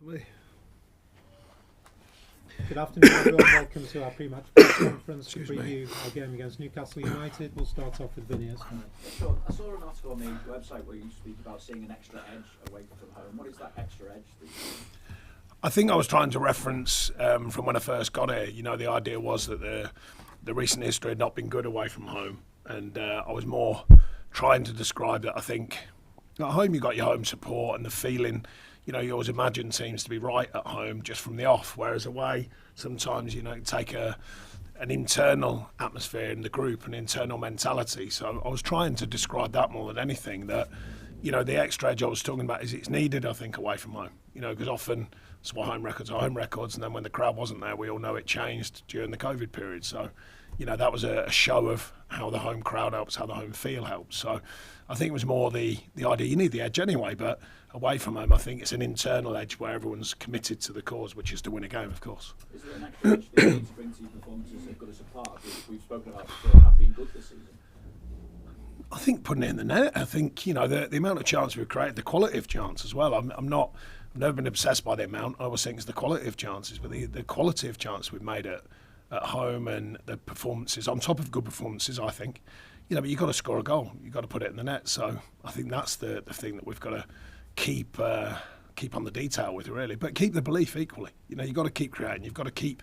Good afternoon, everyone. Welcome to our pre-match press conference to preview our game against Newcastle United. We'll start off with Vinny's. Sure. I saw an article on the website where you speak about seeing an extra edge away from home. What is that extra edge? I think I was trying to reference from when I first got here. You know, the idea was that the recent history had not been good away from home, and I was more trying to describe that. I think at home you got your home support and the feeling. You know, you always imagine seems to be right at home just from the off, whereas away sometimes, you know, you take an internal atmosphere in the group, an internal mentality. So I was trying to describe that more than anything, that, you know, the extra edge I was talking about is it's needed, I think, away from home. You know, because often that's why home records are home records, and then when the crowd wasn't there, we all know it changed during the COVID period. So, you know, that was a show of how the home crowd helps, how the home feel helps. So I think it was more the idea, you need the edge anyway, but away from home, I think it's an internal edge where everyone's committed to the cause, which is to win a game, of course. Is there an extra edge that you need to bring to your performances at Goodison Park? We've spoken about before, have been good this season. I think putting it in the net. I think, you know, the amount of chance we've created, the quality of chance as well. I've never been obsessed by the amount. I always think it's the quality of chances, but the quality of chance we've made at home and the performances, on top of good performances, I think. You know, but you've got to score a goal. You've got to put it in the net. So I think that's the thing that we've got to keep on the detail with, really, but keep the belief equally. You know, you've got to keep creating, you've got to keep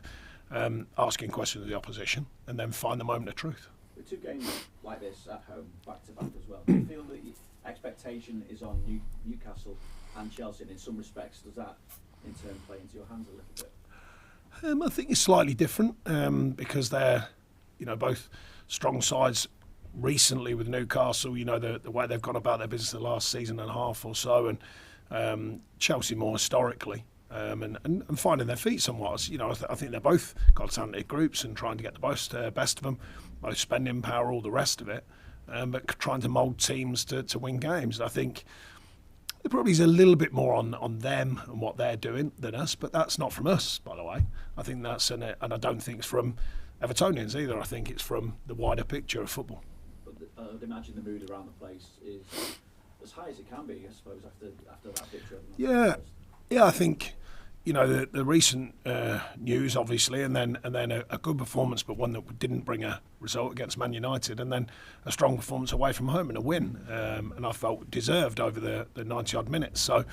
asking questions of the opposition, and then find the moment of truth. With two games like this at home, back to back as well, do you feel that the expectation is on Newcastle and Chelsea, and in some respects does that in turn play into your hands a little bit? I think it's slightly different because they're, you know, both strong sides. Recently with Newcastle, you know, the way they've gone about their business the last season and a half or so, and Chelsea more historically, and finding their feet somewhat. You know, I think they're both got talented groups and trying to get the best of them, both spending power, all the rest of it, but trying to mould teams to win games. And I think there probably is a little bit more on them and what they're doing than us, but that's not from us, by the way. I think that's, and I don't think it's from Evertonians either. I think it's from the wider picture of football. I'd imagine the mood around the place is as high as it can be, I suppose, after that picture. Yeah, I think, you know, the recent news, obviously, and then a good performance, but one that didn't bring a result against Man United, and then a strong performance away from home and a win, and I felt deserved over the 90-odd minutes. So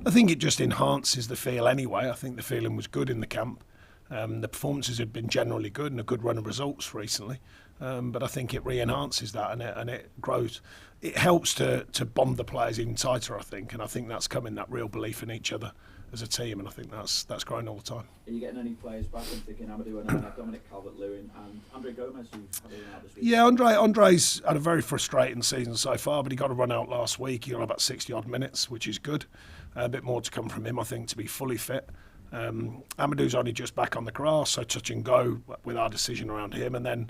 I think it just enhances the feel anyway. I think the feeling was good in the camp. The performances had been generally good and a good run of results recently. But I think it re-enhances that and it grows. It helps to bond the players even tighter, I think. And I think that's coming, that real belief in each other as a team. And I think that's growing all the time. Are you getting any players back? I'm thinking Amadou and Dominic Calvert-Lewin and Andre Gomez, who've had a out this week. Yeah, Andre's had a very frustrating season so far, but he got a run out last week. He got about 60-odd minutes, which is good. A bit more to come from him, I think, to be fully fit. Amadou's only just back on the grass, so touch and go with our decision around him. And then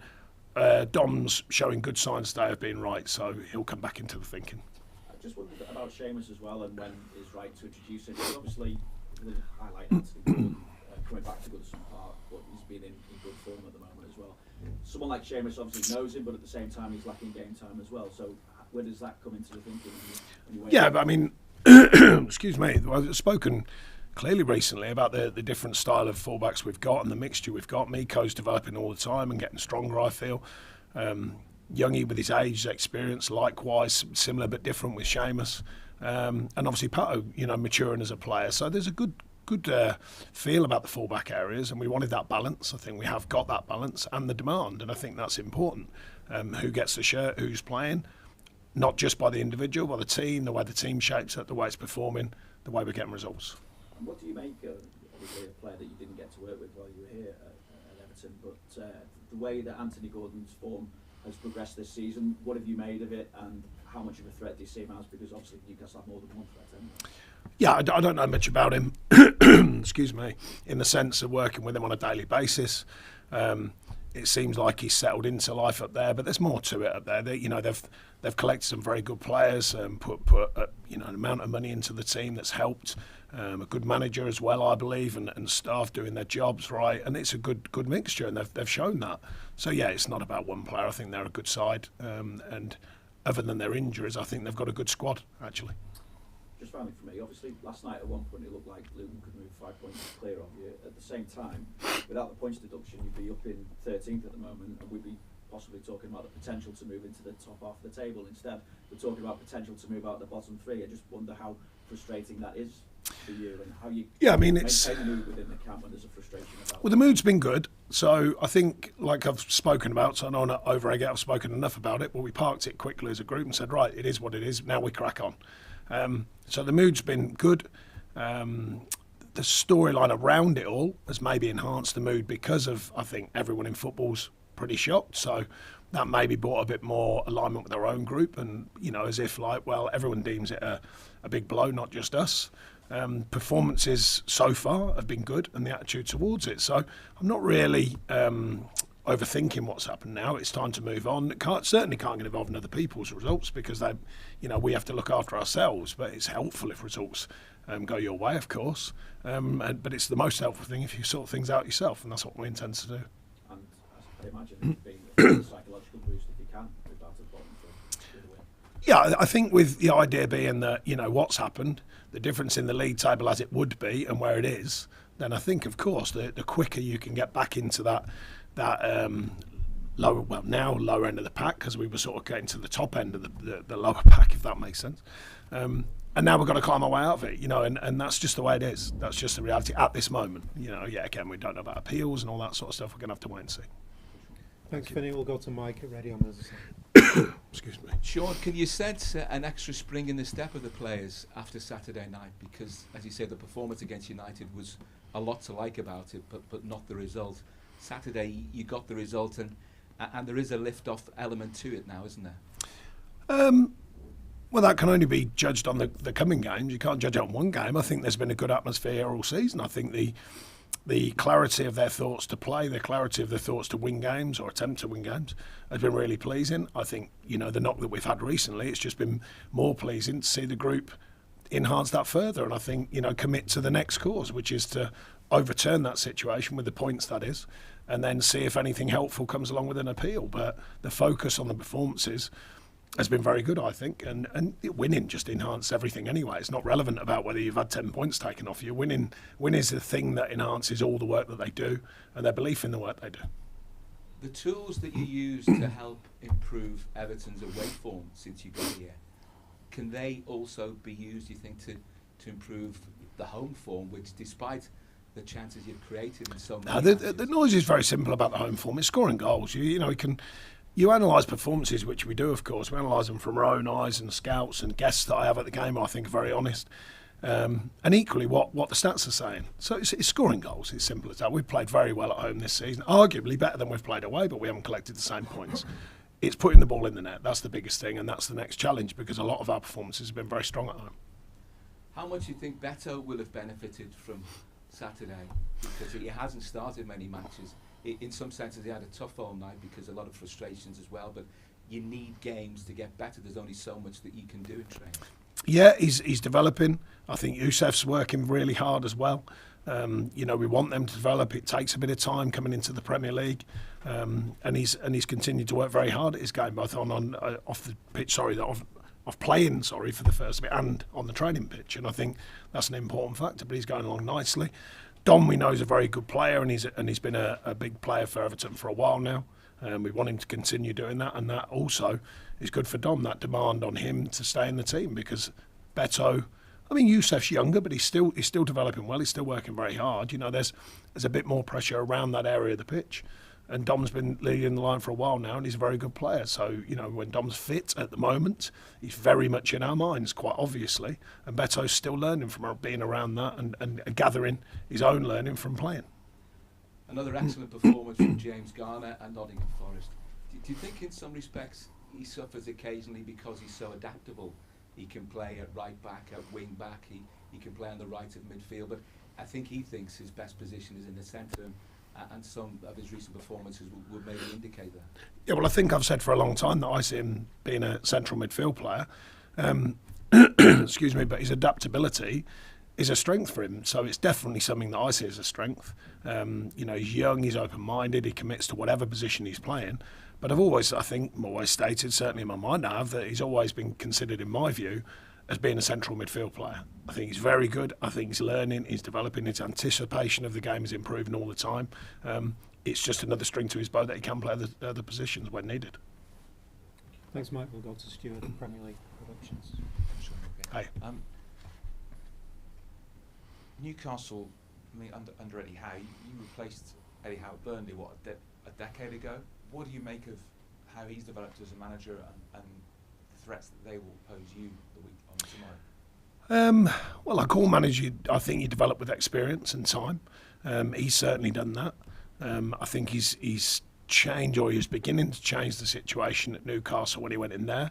Dom's showing good signs today of being right, so he'll come back into the thinking. I just wondered about Seamus as well, and when is right to introduce him. He's obviously the highlight coming back to Goodison Park, but he's been in good form at the moment as well. Someone like Seamus obviously knows him, but at the same time he's lacking game time as well. So where does that come into the thinking? Yeah, but I mean, excuse me, I've spoken clearly recently about the different style of fullbacks we've got and the mixture we've got. Miko's developing all the time and getting stronger, I feel. Youngie with his age, experience, likewise, similar but different with Seamus. And obviously Betto, you know, maturing as a player. So there's a good feel about the fullback areas, and we wanted that balance. I think we have got that balance and the demand, and I think that's important. Who gets the shirt, who's playing, not just by the individual, by the team, the way the team shapes it, the way it's performing, the way we're getting results. What do you make of obviously a player that you didn't get to work with while you were here at Everton, but the way that Anthony Gordon's form has progressed this season, what have you made of it, and how much of a threat do you see him as? Because obviously Newcastle have more than one threat, haven't they? Yeah, I don't know much about him, excuse me, in the sense of working with him on a daily basis. It seems like he's settled into life up there, but there's more to it up there. You know, they've collected some very good players and put you know, an amount of money into the team that's helped. A good manager as well, I believe, and staff doing their jobs right, and it's a good mixture, and they've shown that. So yeah, it's not about one player. I think they're a good side, and other than their injuries, I think they've got a good squad actually. just finally for me, obviously last night at one point it looked like Luton could move 5 points clear of you. At the same time, without the points deduction, you'd be up in 13th at the moment, and we'd be possibly talking about the potential to move into the top half of the table. Instead, we're talking about potential to move out the bottom three. I just wonder how frustrating that is for you, and how you maintain the mood within the camp when there's a frustration about. Well, the mood's been good, so I think, like I've spoken about, so I don't want to over-egg it, I've spoken enough about it, but we parked it quickly as a group and said, right, it is what it is, now we crack on. So the mood's been good. The storyline around it all has maybe enhanced the mood because of, I think, everyone in football's pretty shocked, so that maybe brought a bit more alignment with our own group, and, you know, as if like, well, everyone deems it a big blow, not just us. Performances so far have been good, and the attitude towards it. So I'm not really overthinking what's happened now. It's time to move on. Certainly can't get involved in other people's results because they, you know, we have to look after ourselves. But it's helpful if results go your way, of course. But it's the most helpful thing if you sort things out yourself, and that's what we intend to do. And I imagine it's being a psychological boost if you can move out of bottom for the win. Yeah, I think with the idea being that, you know, what's happened, the difference in the league table as it would be and where it is, then I think, of course, the quicker you can get back into that lower, well, now lower end of the pack, because we were sort of getting to the top end of the lower pack, if that makes sense. And now we've got to climb our way out of it, you know, and that's just the way it is. That's just the reality at this moment. You know, yeah, again, we don't know about appeals and all that sort of stuff. We're going to have to wait and see. Thanks, Finny. We'll go to Mike at Ready on the other side. Excuse me. Sean, can you sense an extra spring in the step of the players after Saturday night? Because, as you say, the performance against United was a lot to like about it, but not the result. Saturday, you got the result, and there is a lift-off element to it now, isn't there? Well, that can only be judged on the coming games. You can't judge it on one game. I think there's been a good atmosphere all season. I think the clarity of their thoughts to play, the clarity of their thoughts to win games or attempt to win games has been really pleasing. I think, you know, the knock that we've had recently, it's just been more pleasing to see the group enhance that further, and I think, you know, commit to the next course, which is to overturn that situation with the points, that is, and then see if anything helpful comes along with an appeal. But the focus on the performances has been very good, I think, and winning just enhances everything anyway. It's not relevant about whether you've had 10 points taken off you. Winning is the thing that enhances all the work that they do and their belief in the work they do. The tools that you use to help improve Everton's away form since you got here, can they also be used, you think, to improve the home form, which, despite the chances you've created in so many the noise is very simple about the home form. It's scoring goals. You analyse performances, which we do, of course. We analyse them from our own eyes, and scouts and guests that I have at the game, I think, are very honest. And equally, what the stats are saying. So it's scoring goals. It's simple as that. We've played very well at home this season, arguably better than we've played away, but we haven't collected the same points. It's putting the ball in the net. That's the biggest thing, and that's the next challenge, because a lot of our performances have been very strong at home. How much do you think Betto will have benefited from Saturday? Because he hasn't started many matches. In some senses, he had a tough all night because a lot of frustrations as well. But you need games to get better. There's only so much that you can do in training. Yeah, he's developing. I think Youssef's working really hard as well. You know, we want them to develop. It takes a bit of time coming into the Premier League, and he's continued to work very hard at his game, both off the pitch. Off playing, for the first bit, and on the training pitch. And I think that's an important factor. But he's going along nicely. Dom, we know, is a very good player, and he's been a big player for Everton for a while now. We want him to continue doing that, and that also is good for Dom, that demand on him to stay in the team, because Betto, I mean, Youssef's younger, but he's still developing well. He's still working very hard. You know, there's a bit more pressure around that area of the pitch, and Dom's been leading the line for a while now, and he's a very good player. So, you know, when Dom's fit at the moment, he's very much in our minds, quite obviously, and Betto's still learning from being around that and gathering his own learning from playing. Another excellent performance from James Garner at Nottingham Forest. Do you think in some respects he suffers occasionally because he's so adaptable? He can play at right back, at wing back, he can play on the right of midfield, but I think he thinks his best position is in the centre, and some of his recent performances would maybe indicate that. Yeah, well, I think I've said for a long time that I see him being a central midfield player. Excuse me, but his adaptability is a strength for him. So it's definitely something that I see as a strength. You know, he's young, he's open-minded, he commits to whatever position he's playing. But I've always stated, certainly in my mind now, that he's always been considered, in my view, as being a central midfield player. I think he's very good. I think he's learning, he's developing, his anticipation of the game is improving all the time. It's just another string to his bow that he can play the positions when needed. Thanks, Mike. We'll go to Stuart in Premier League predictions. Hey. Newcastle, I mean, under Eddie Howe, you replaced Eddie Howe at Burnley, what, a decade ago? What do you make of how he's developed as a manager and the threats that they will pose you the week on tomorrow? Well, like all managers, I think you develop with experience and time. He's certainly done that. I think he's changed, or he was beginning to change the situation at Newcastle when he went in there.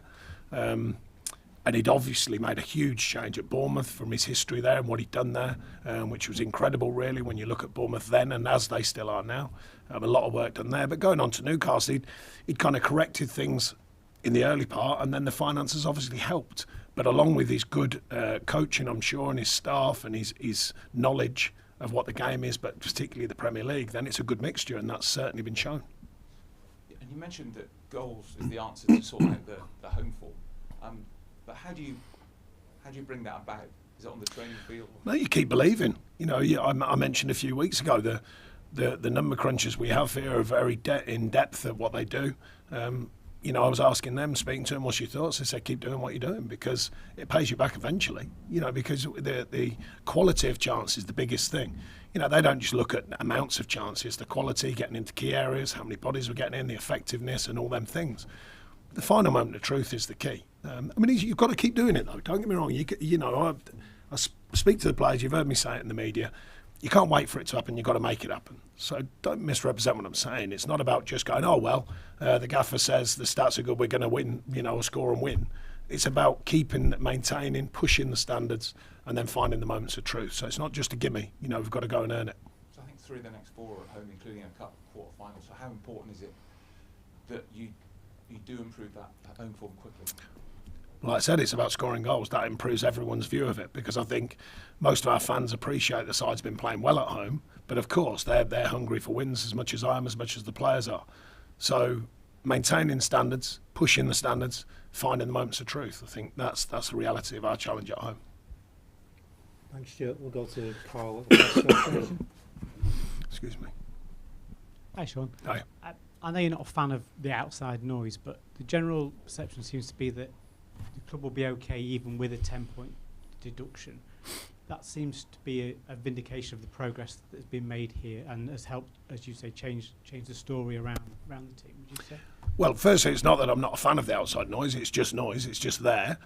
And he'd obviously made a huge change at Bournemouth from his history there and what he'd done there, which was incredible, really, when you look at Bournemouth then and as they still are now. A lot of work done there. But going on to Newcastle, he'd kind of corrected things in the early part, and then the finances obviously helped. But along with his good coaching, I'm sure, and his staff and his knowledge of what the game is, but particularly the Premier League, then it's a good mixture, and that's certainly been shown. And you mentioned that goals is the answer to sort out the home form. But how do you bring that about? Is it on the training field? No, you keep believing. You know, I mentioned a few weeks ago the number crunchers we have here are very in depth at what they do. You know, I was asking them, speaking to them, what's your thoughts? They said, keep doing what you're doing because it pays you back eventually. You know, because the quality of chance is the biggest thing. You know, they don't just look at amounts of chances, the quality, getting into key areas, how many bodies we're getting in, the effectiveness and all them things. The final moment of truth is the key. I mean, you've got to keep doing it, though. Don't get me wrong. You know, I speak to the players. You've heard me say it in the media. You can't wait for it to happen. You've got to make it happen. So don't misrepresent what I'm saying. It's not about just going, oh, well, the gaffer says the stats are good, we're going to win, you know, score and win. It's about keeping, maintaining, pushing the standards, and then finding the moments of truth. So it's not just a gimme. You know, we've got to go and earn it. So I think 3 of the next 4 are at home, including a cup quarter-final. So how important is it that you do improve that home form quickly? Like I said, it's about scoring goals. That improves everyone's view of it because I think most of our fans appreciate the side's been playing well at home, but of course they're hungry for wins as much as I am, as much as the players are. So maintaining standards, pushing the standards, finding the moments of truth. I think that's the reality of our challenge at home. Thanks, Stuart. We'll go to Carl at the West Station. Excuse me. Hi, Sean. Hi. I know you're not a fan of the outside noise, but the general perception seems to be that the club will be okay even with a 10-point deduction. That seems to be a vindication of the progress that's been made here and has helped, as you say, change the story around the team, would you say? Well, firstly, it's not that I'm not a fan of the outside noise, it's just there.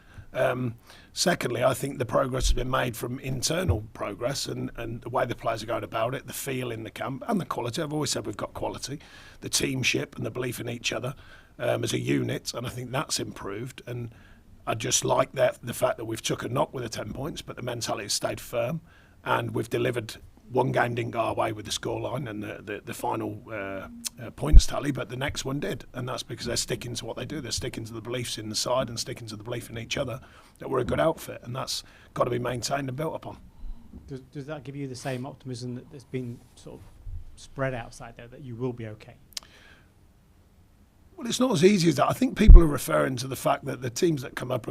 Secondly, I think the progress has been made from internal progress and the way the players are going about it, the feel in the camp and the quality. I've always said we've got quality, the teamship and the belief in each other as a unit, and I think that's improved. And I just like the fact that we've took a knock with the 10 points, but the mentality has stayed firm, and we've delivered. One game didn't go our way with the scoreline and the final points tally, but the next one did, and that's because they're sticking to what they do. They're sticking to the beliefs in the side and sticking to the belief in each other that we're a good outfit, and that's got to be maintained and built upon. Does that give you the same optimism that's been sort of spread outside there, that you will be okay? Well, it's not as easy as that. I think people are referring to the fact that the teams that come up,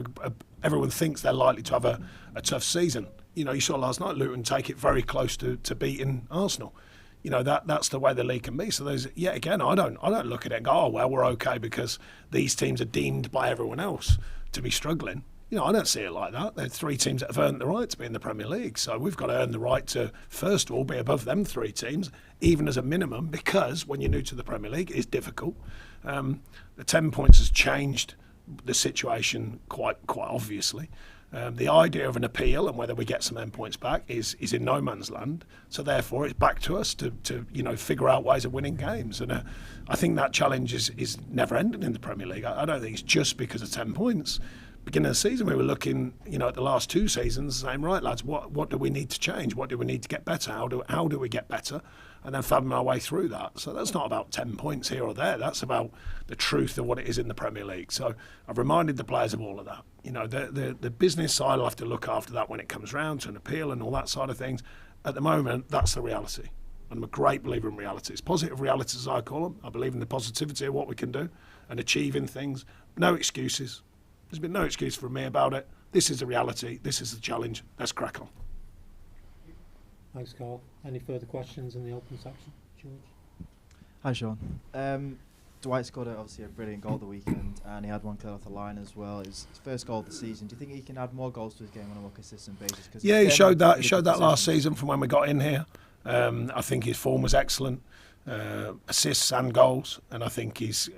everyone thinks they're likely to have a tough season. You know, you saw last night Luton take it very close to beating Arsenal. You know, that's the way the league can be. So there's, yet again, I don't look at it and go, oh, well, we're okay because these teams are deemed by everyone else to be struggling. You know, I don't see it like that. There are 3 teams that have earned the right to be in the Premier League. So we've got to earn the right to, first of all, be above them 3 teams, even as a minimum, because when you're new to the Premier League, it's difficult. The 10 points has changed the situation quite obviously. The idea of an appeal and whether we get some endpoints back is in no man's land. So therefore, it's back to us to figure out ways of winning games. And I think that challenge is never ending in the Premier League. I don't think it's just because of 10 points. Beginning of the season, we were looking, at the last 2 seasons, saying, right, lads, what do we need to change? What do we need to get better? How do we get better? And then fathom our way through that. So that's not about 10 points here or there. That's about the truth of what it is in the Premier League. So I've reminded the players of all of that. The business side will have to look after that when it comes round to an appeal and all that side of things. At the moment, that's the reality. And I'm a great believer in realities. Positive realities, as I call them. I believe in the positivity of what we can do and achieving things. No excuses. There's been no excuse from me about it. this is the reality, this is the challenge, let's crack on. Thanks, Carl. Any further questions in the open section? George? Hi, Sean. Dwight scored obviously a brilliant goal the weekend, and he had one clear off the line as well. His first goal of the season. Do you think he can add more goals to his game on a more consistent basis? Yeah, he showed that. He showed that last season from when we got in here. I think his form was excellent, assists and goals, and I think it's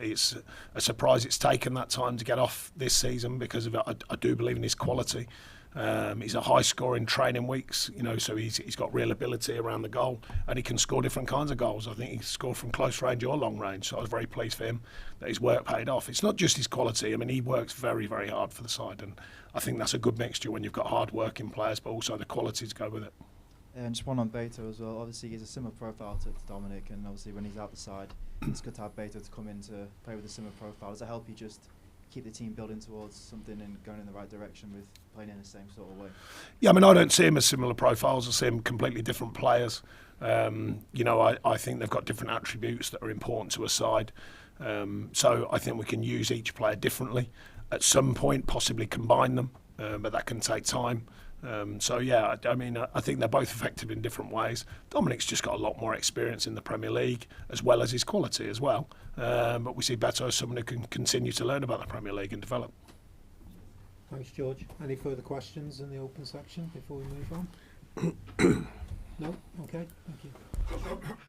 a surprise it's taken that time to get off this season because of it. I do believe in his quality. He's a high scorer in training weeks, so he's got real ability around the goal, and he can score different kinds of goals. I think he scored from close range or long range, so I was very pleased for him that his work paid off. It's not just his quality. I mean, he works very, very hard for the side, and I think that's a good mixture when you've got hard-working players, but also the quality to go with it. And just one on Betto as well. Obviously, he's a similar profile to Dominic, and obviously when he's out the side, it's good to have Betto to come in to play with a similar profile. Does it help you just keep the team building towards something and going in the right direction with playing in the same sort of way? Yeah, I mean, I don't see him as similar profiles. I see him completely different players. I think they've got different attributes that are important to a side. So I think we can use each player differently. At some point, possibly combine them, but that can take time. I think they're both effective in different ways. Dominic's just got a lot more experience in the Premier League, as well as his quality as well. But we see Betto as someone who can continue to learn about the Premier League and develop. Thanks, George. Any further questions in the open section before we move on? No? Okay, thank you.